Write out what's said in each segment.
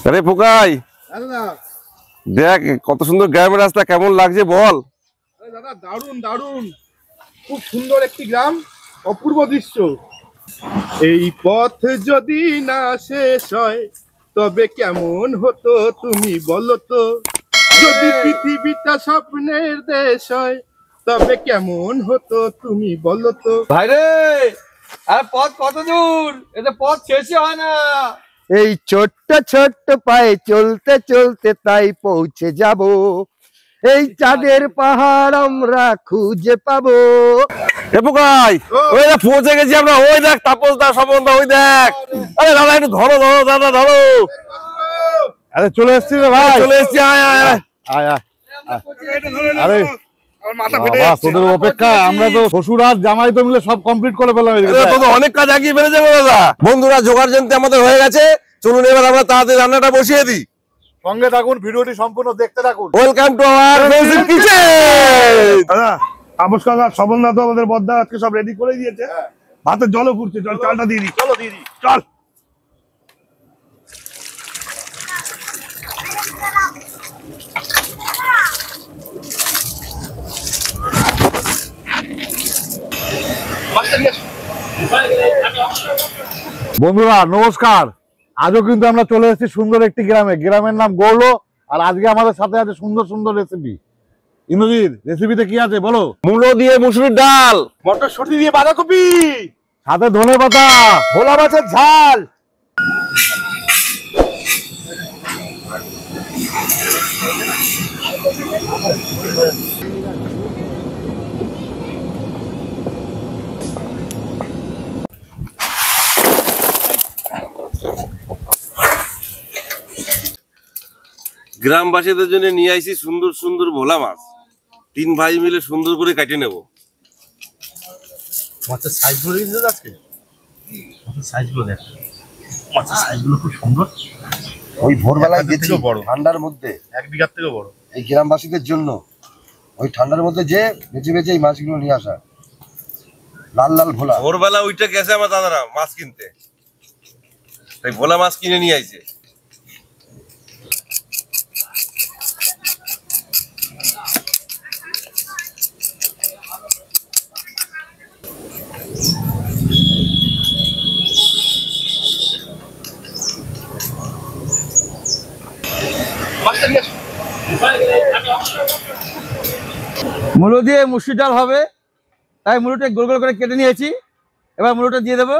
আরে পোকাই, দেখ কত সুন্দর গ্রামের রাস্তা, কেমন লাগছে বল? দাদা দারুণ দারুণ, খুব সুন্দর একটি গ্রাম, অপূর্ব দৃশ্য। এই পথ যদি না শেষ হয় তবে কেমন হতো তুমি বলো তো? যদি পৃথিবীটা স্বপ্নের দেশ হয় তবে কেমন হতো তুমি বলো তো? ভাইরে, আর পথ কত দূর? এতে পথ শেষই হয় না। এই ছোট্ট ছোট্ট পায়ে চলতে চলতে তাই পৌঁছে যাব, এই চাঁদের পাহাড় আমরা খুঁজে পাবো। এ পোকাই, ওই দেখ পৌঁছে গেছি আমরা। ওই দেখ তাপস দা, স্বপন দা, ওই দেখ। আরে দাদা একটু ধরো ধরো দাদা, ধরো। আরে চলে এসছি রে ভাই, চলে এসছি, আয় আয় আয়। আয় আয়। আরে বাবা, তোদের অপেক্ষা, আমরা তো শ্বশুর আর জামাই তো মিলে সব কমপ্লিট করে ফেললাম। তোদের অনেক কাজ এগিয়ে ফেলেছে দাদা। বন্ধুরা, জোগাড় যন্ত্র আমাদের হয়ে গেছে, চলুন এবার আমরা তাড়াতাড়ি রান্নাটা বসিয়ে দিই। সঙ্গে থাকুন, ভিডিওটি সম্পূর্ণ দেখতে থাকুন। Welcome to our music kitchen. দাদা তাপস কাকা, স্বপন দা তো আমাদের বদ্দা আজকে সব রেডি করে দিয়েছে। ভাতের জলও ফুটছে, চল চালটা দিয়ে দিই। চলো দিয়ে দিই, চল। বন্ধুরা নমস্কার, আজও কিন্তু আমরা চলে এসেছি সুন্দর একটি গ্রামে। গ্রামের নাম গৌলো, আর আজকে আমাদের সাথে আছে সুন্দর সুন্দর রেসিপি। ইন্দ্রজিৎ, রেসিপিতে কি আছে বলো? মূলো দিয়ে মুসুরির ডাল, মটরশুঁটি দিয়ে বাঁধাকপি, সাথে ধনে পাতা, ভোলা মাছের ঝাল। গ্রামবাসীদের জন্য নিয়ে আইছি সুন্দর সুন্দর ভোলা মাছ। 3 ভাই মিলে সুন্দর করে কাটিয়ে নেব। মাছের সাইজগুলো কিন্তু আজকে মাছের সাইজগুলো দেখ, মাছের সাইজগুলো খুব সুন্দর। ওই ভোরবেলায় গেছি বড়, ঠান্ডার মধ্যে, 1 বিঘার থেকে বড়। এই গ্রামবাসীদের জন্য ওই ঠান্ডার মধ্যে যে বেঁচে বেঁচে এই মাছগুলো নিয়ে আসা, লাল লাল ভোলা। ভোরবেলা ওইটা গেছে আমার দাদারা মাছ কিনতে, তাই ভোলা মাছ কিনে নিয়ে আইছে। মূলো দিয়ে মুসুর ডাল হবে, তাই মূলোটা গোল গোল করে কেটে নিয়েছি। এবার মূলোটা দিয়ে দেবো।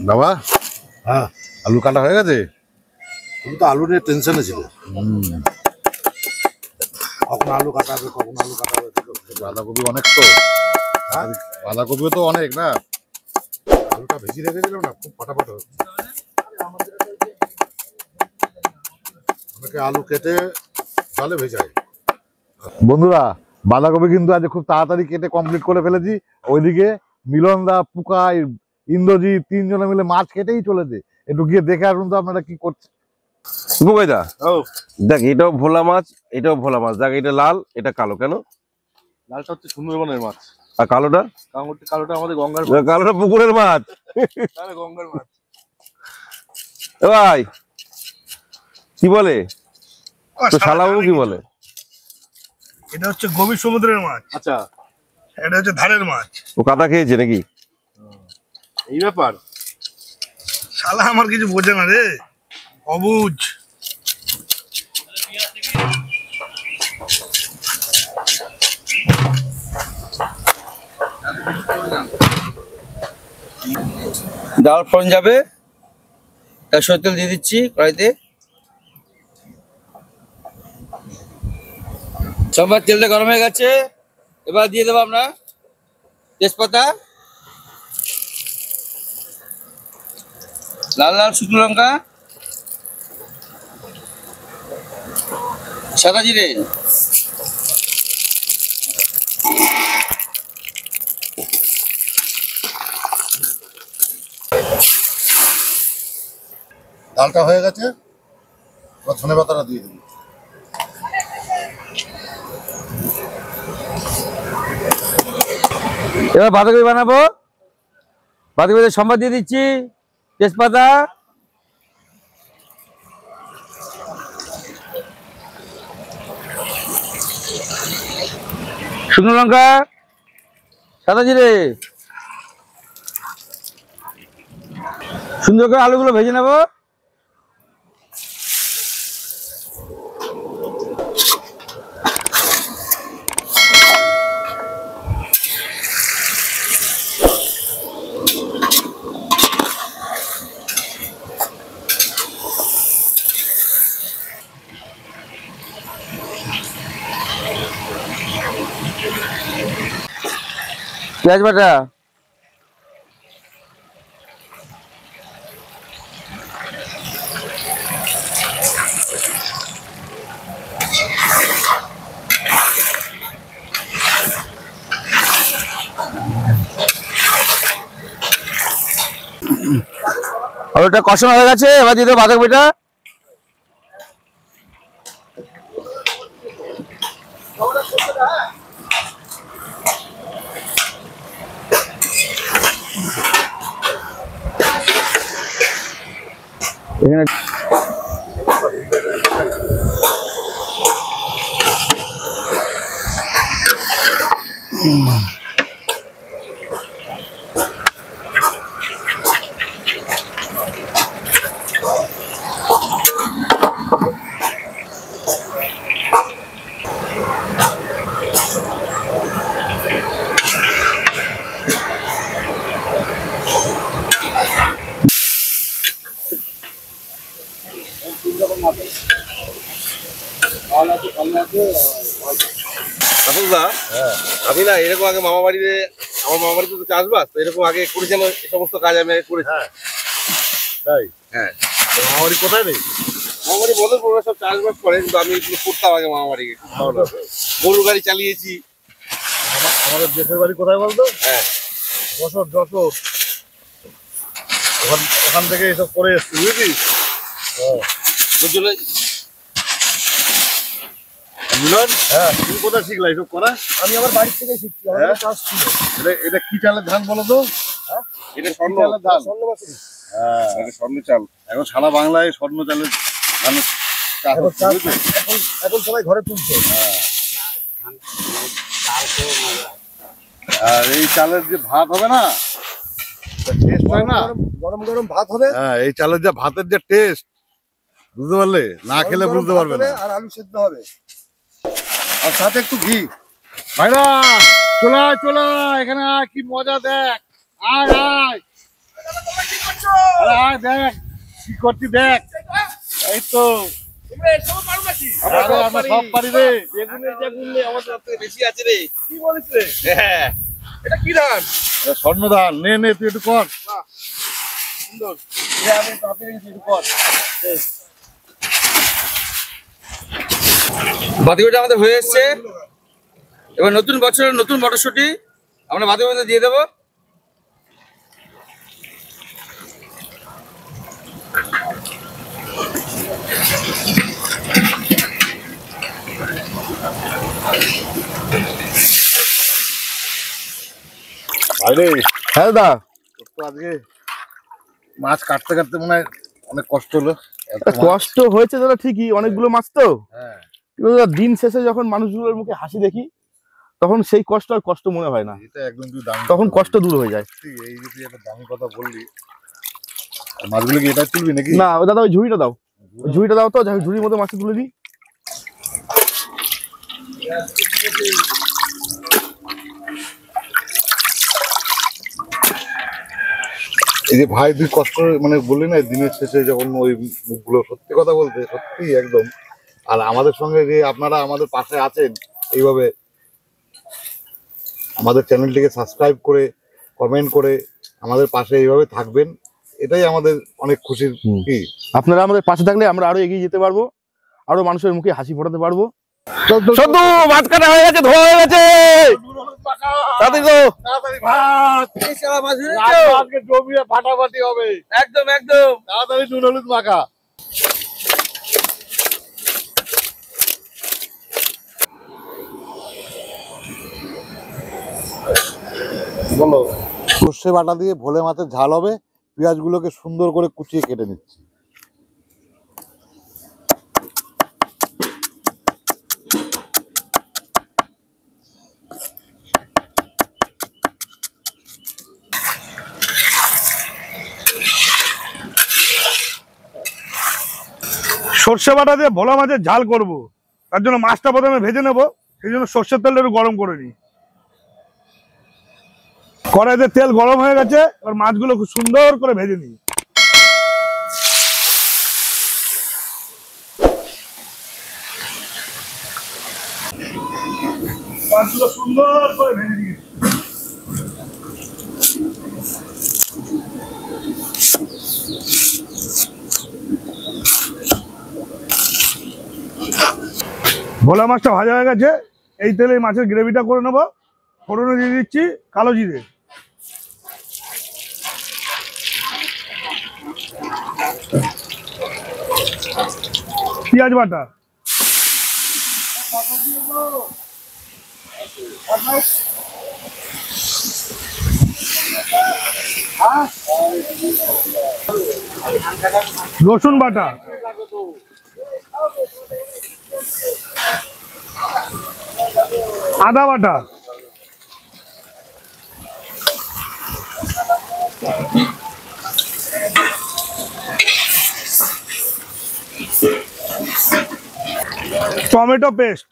বাবা, হ্যাঁ, আলু কাটা হয়ে গেছে? তুমি তো আলু নিয়ে টেনশনে ছিল, কখন আলু কাটা হবে, কখন আলু কাটা হবে। বাঁধাকপি অনেক তো, বাঁধাকপিও তো অনেক না। আলুটা ভেজে রেখেছিলাম না, খুব ফাটাফাট হবে। অনেকে আলু কেটে ডালে ভেজায়। বন্ধুরা, বাঁধাকপি কিন্তু আজ খুব তাড়াতাড়ি কেটে কমপ্লিট করে ফেলেছি। ওইদিকে মিলন দা, পুকাই, ইন্দ্রজিৎ 3 জনে মিলে মাছ কেটেই চলেছে। একটু গিয়ে দেখে আসুন তো আপনারা কি করছে। বুকাইদা, দেখ এটাও ভোলা মাছ, এটাও ভোলা মাছ। দেখ এটা লাল, এটা কালো। কেন? লালটা হচ্ছে সুন্দরবনের মাছ, আর কালোটা? কালোটা আমাদের গঙ্গার, কালোটা পুকুরের মাছ। গঙ্গার মাছ। এ ভাই কি বলে তো শালাবাবু, কি বলে? এটা হচ্ছে গভীর সমুদ্রের মাছ। আচ্ছা, এটা হচ্ছে ধারের মাছ। ও কাদা খেয়েছে নাকি? এই ব্যাপার, শালা আমার কিছু বোঝে না রে, অবুঝ। ডাল ফোড়ন যাবে, তার সরষের তেল দিয়ে দিচ্ছি কড়াইতে। সবার তেলটা গরম হয়ে গেছে, এবার দিয়ে দেবো আমরা তেজপাতা, লাল লাল শুকনো লঙ্কা, সাদা জিরে, ডালটা হয়ে গেছে, এবার ধনে পাতাটা দিয়ে দিন। এবার বাঁধাকপি বানাবো। বাঁধাকপিতে সম্বাদ দিয়ে দিচ্ছি, তেজপাতা, শুকনো লঙ্কা, সাদা জিরে, সুন্দর করে আলুগুলো ভেজে নেব। পেঁয়াজ বাটা, আলুটা কষানো হয়ে গেছে, এবার দিয়ে দেবো বাঁধাকপিটা। এখানে তাপসদা, আমি না এরকম আগে মামা বাড়িতে, আমার মামা বাড়িতে তো চাষবাস, তো এরকম আগে করেছেন এই সমস্ত কাজ আমি আগে করেছি। তাই? হ্যাঁ, মামা বাড়ি কোথায় নেই? মামা বাড়ি বদল পড়বে, সব চাষবাস করে, কিন্তু আমি এগুলো করতাম আগে মামা বাড়িকে, খুব ভালো লাগতো। গরু গাড়ি চালিয়েছি। আমাদের দেশের বাড়ি কোথায় বলতো? হ্যাঁ, যশোর। যশোর ওখান থেকে এসব করে এসছি, বুঝলি? ওর জন্য মিলন, হ্যাঁ, তুমি কোথায় শিখলা এসব করা? আমি আমার বাড়ির থেকে শিখছি, আমার হ্যাঁ? কাজ ছিল। এটা কি চালের ধান বলো তো? এটা স্বর্ণ, চালের ধান। স্বর্ণবাসী। হ্যাঁ, এটা স্বর্ণ চাল। এখন সারা বাংলায় স্বর্ণ চালের ধানের চাষ এখন হচ্ছে, চাষ- বুঝলি? এখন সবাই ঘরে তুলছে। আর এই চালের যে ভাত হবে না, টেস্ট হয় না? গরম গরম ভাত হবে, হ্যাঁ, এই চালের যে ভাতের যে টেস্ট, বুঝতে পারলে? না খেলে গরম গরম বুঝতে ভাত পারবে হবে না। আর আলু সেদ্ধ হবে, আর সাথে একটু ঘি। ভাইরা চলে এখানে আয়, কি মজা দেখ। আয় আয়, আরে আয় দেখ কি করছি, দেখ। এই তো আরে আমরা সব পারি রে। বেগুনের যে গুণ নেই, আমাদের থেকে বেশি আছে রে। কি বলিস রে? হ্যাঁ, এটা কি ধান? এটা স্বর্ণ ধান। নে তুই একটু কর। সুন্দর। আমি কাপড় এনেছি, একটু কর। বাঁধাকপিটা আমাদের হয়ে এসছে। এবার নতুন বছরের নতুন মটরশুঁটি আমরা বাঁধাকপিতে দিয়ে দেবো। ভাইরে, হ্যাঁ দাদা, তোর তো আজকে মাছ কাটতে কাটতে মনে হয় অনেক কষ্ট হলো। এত মাছ। কষ্ট হয়েছে দাদা ঠিকই, অনেকগুলো মাছ তো, হ্যাঁ, কিন্তু দাদা দিন শেষে যখন মানুষগুলোর মুখে হাসি দেখি, তখন সেই কষ্ট আর কষ্ট মনে হয় না, এটা একদম তুই দামি তখন কথা কষ্ট বললি। দূর হয়ে যায়। এই যে তুই একটা দামি কথা বললি, আর মাছগুলো কি এটা তুলবি নাকি? না ও দাদা, ওই ঝুড়িটা দাও, ওই ঝুড়িটা দাও তো, যাই হোক ঝুড়ির মধ্যে মাছটা তুলে দিই। এই যে ভাই তুই কষ্ট মানে বললি না, দিনের শেষে যখন ওই মুখগুলো, সত্যি কথা বলতে সত্যি একদম। আর আমাদের সঙ্গে যে আপনারা আমাদের পাশে আছেন এইভাবে, আমাদের চ্যানেলটিকে সাবস্ক্রাইব করে কমেন্ট করে আমাদের পাশে এইভাবে থাকবেন, এটাই আমাদের অনেক খুশির কি। আপনারা আমাদের পাশে থাকলে আমরা আরো এগিয়ে যেতে পারবো, আরো মানুষের মুখে হাসি ফোটাতে পারবো। সদ্য মাছ কাটা হয়ে গেছে, ধোয়া হয়ে গেছে। ফাটাফাটি হবে, একদম একদম তাড়াতাড়ি নুন হলুদ মাখা। সর্ষে বাটা দিয়ে ভোলে মাছের ঝাল হবে। পেঁয়াজগুলোকে সুন্দর করে কুচিয়ে কেটে নিচ্ছি। সর্ষে বাটা দিয়ে ভোলা মাছের ঝাল করব, তার জন্য মাছটা প্রথমে ভেজে নেব। সেই জন্য সর্ষের তেলটা একটু গরম করে নিই। কড়াইতে তেল গরম হয়ে গেছে, এবার মাছগুলো খুব সুন্দর করে ভেজে নিই। মাছগুলো সুন্দর করে ভেজে নিই। ভোলা মাছটা ভাজা হয়ে গেছে, এই তেলে মাছের গ্রেভিটা করে নেবো। ফোড়নে দিয়ে দিচ্ছি কালো জিরে, পেঁয়াজ বাটা, রসুন বাটা, আদা বাটা, টমেটো পেস্ট,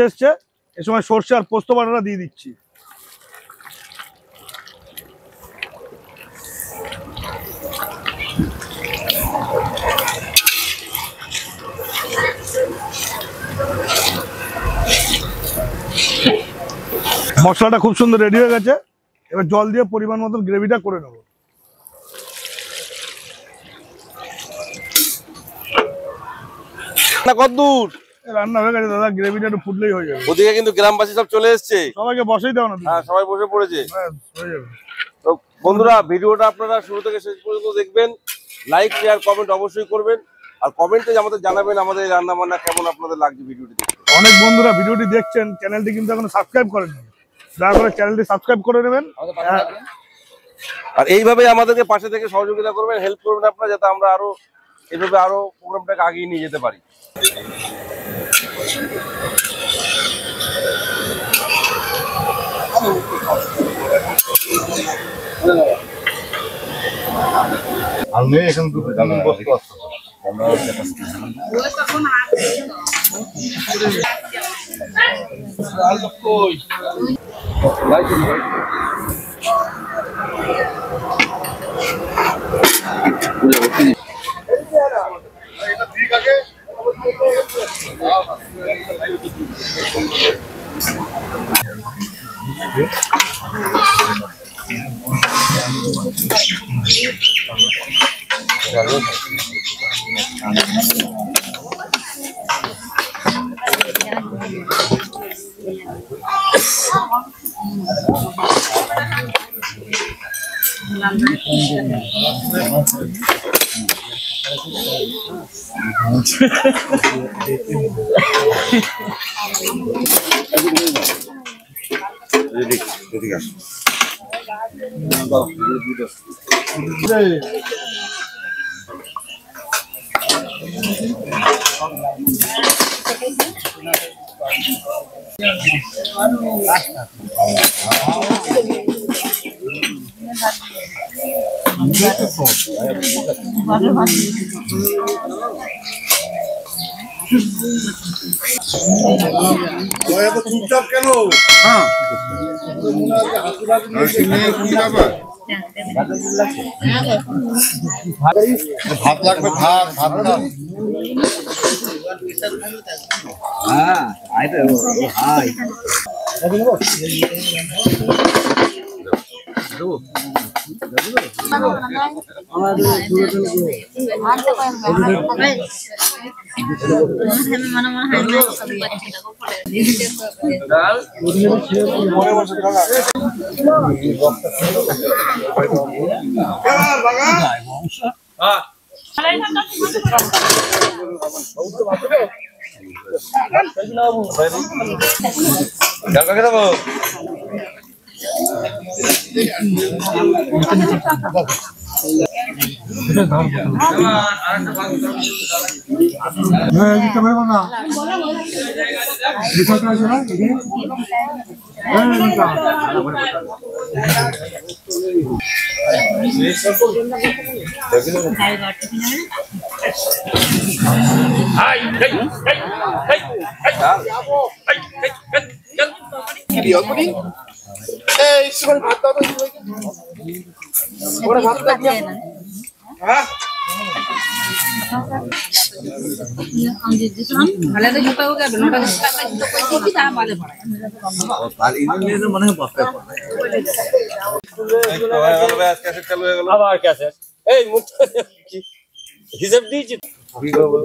এসছে। এ সময় সর্ষে আর পোস্ত বাটাটা দিয়ে দিচ্ছি। মশলাটা খুব সুন্দর রেডি হয়ে গেছে, এবার জল দিয়ে পরিমাণ মতন গ্রেভিটা করে নেব। কতদূর রান্না হয়ে গেছে দাদা, গ্রেভিটা একটু ফুটলেই হয়ে যাবে। ওদিকে কিন্তু গ্রামবাসী সব চলে এসছে, সবাইকে বসেই দাও না। হ্যাঁ সবাই বসে পড়েছে। হয়ে যাবে। তো বন্ধুরা, ভিডিওটা আপনারা শুরু থেকে শেষ পর্যন্ত দেখবেন, লাইক শেয়ার কমেন্ট অবশ্যই করবেন, আর কমেন্টে আমাদের জানাবেন আমাদের রান্না বান্না কেমন আপনাদের লাগছে ভিডিওটি দেখতে। অনেক বন্ধুরা ভিডিওটি দেখছেন, চ্যানেলটি কিন্তু এখনো সাবস্ক্রাইব করেনি, দয়া করে চ্যানেলটি সাবস্ক্রাইব করে নেবেন। আর এইভাবে আমাদেরকে পাশে থেকে সহযোগিতা করবেন, হেল্প করবেন আপনারা, যাতে আমরা আরো এইভাবে আরো প্রোগ্রামটাকে আগিয়ে নিয়ে যেতে পারি। আর নেই এখানে দুটো বস্তু আছে। চুপচাপ কেন? হ্যাঁ ভাত লাগবে, ভাত ভাত দাও।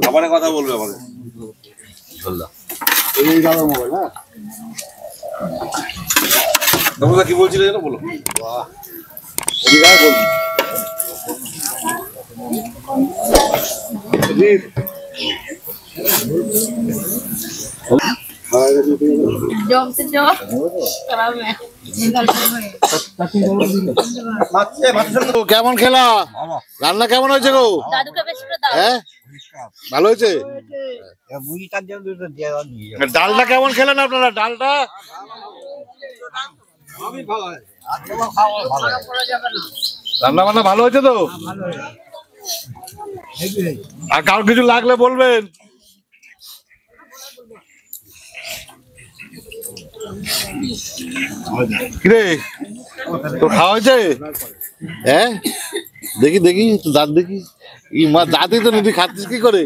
আবার কথা বলবে আমাদের দাদা কি বলছিলে যেন বলো। কেমন খেলা? রান্না কেমন হয়েছে গো? হ্যাঁ ভালো হয়েছে। ডালটা কেমন খেলেন আপনারা? ডালটা রান্না বান্না ভালো হয়েছে তো? আর কারো কিছু লাগলে বলবেন। কিরে তোর খাওয়া হয়েছে? হ্যাঁ দেখি দেখি তো দাঁত দেখি। ই মা দাঁতই তো নিবি, খাচ্ছিস কি করে?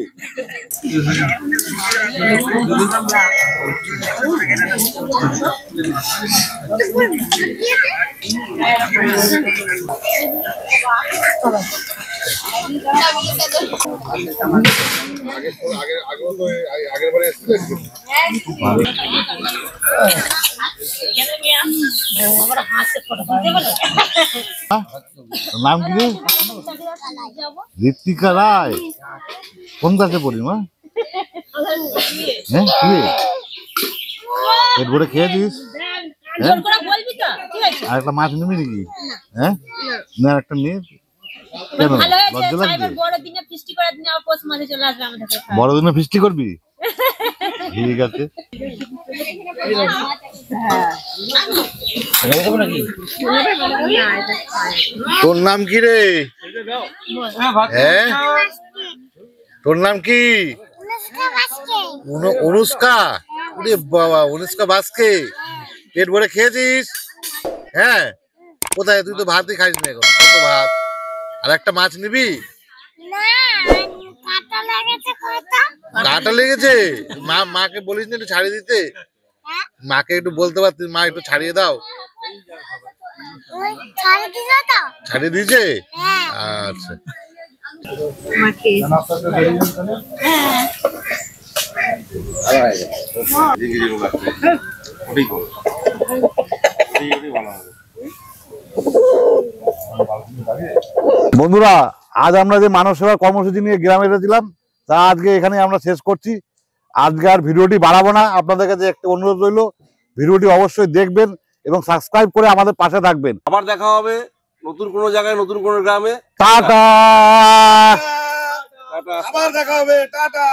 নাম কি রে? ঋত্বিকা রায়। কোন ক্লাসে পড়ি মা? হ্যাঁ কি পেট ভরে খেয়েছিস? আর একটা মাছ নিবি নাকি? হ্যাঁ না একটা নিয়ে কেন লজ্জা লাগবে? বড়দিনে ফিস্টি করবি? ঠিক আছে। তোর নাম কি রে? হ্যাঁ তোর নাম কি? অনুষ্কা। বাবা অনুষ্কা বাসকে। পেট ভরে খেয়েছিস? হ্যাঁ কোথায়? তুই তো ভাতই খাইস না এখন। কত ভাত? আর একটা মাছ নিবি? কাঁটা লেগেছে? মাকে বলিস না একটু ছাড়িয়ে দিতে? মাকে একটু বলতে পারতিস মা একটু ছাড়িয়ে দাও। ছাড়িয়ে দিয়েছে? আচ্ছা বন্ধুরা, আজ আমরা যে মানব সেবা কর্মসূচি নিয়ে গ্রামে এসেছিলাম তা আজকে এখানে আমরা শেষ করছি। আজকে আর ভিডিওটি বাড়াবো না। আপনাদের কাছে একটা অনুরোধ রইল, ভিডিওটি অবশ্যই দেখবেন এবং সাবস্ক্রাইব করে আমাদের পাশে থাকবেন। আবার দেখা হবে নতুন কোনো জায়গায়, নতুন কোনো গ্রামে। টাটা। টাটা। আবার দেখা হবে। টাটা।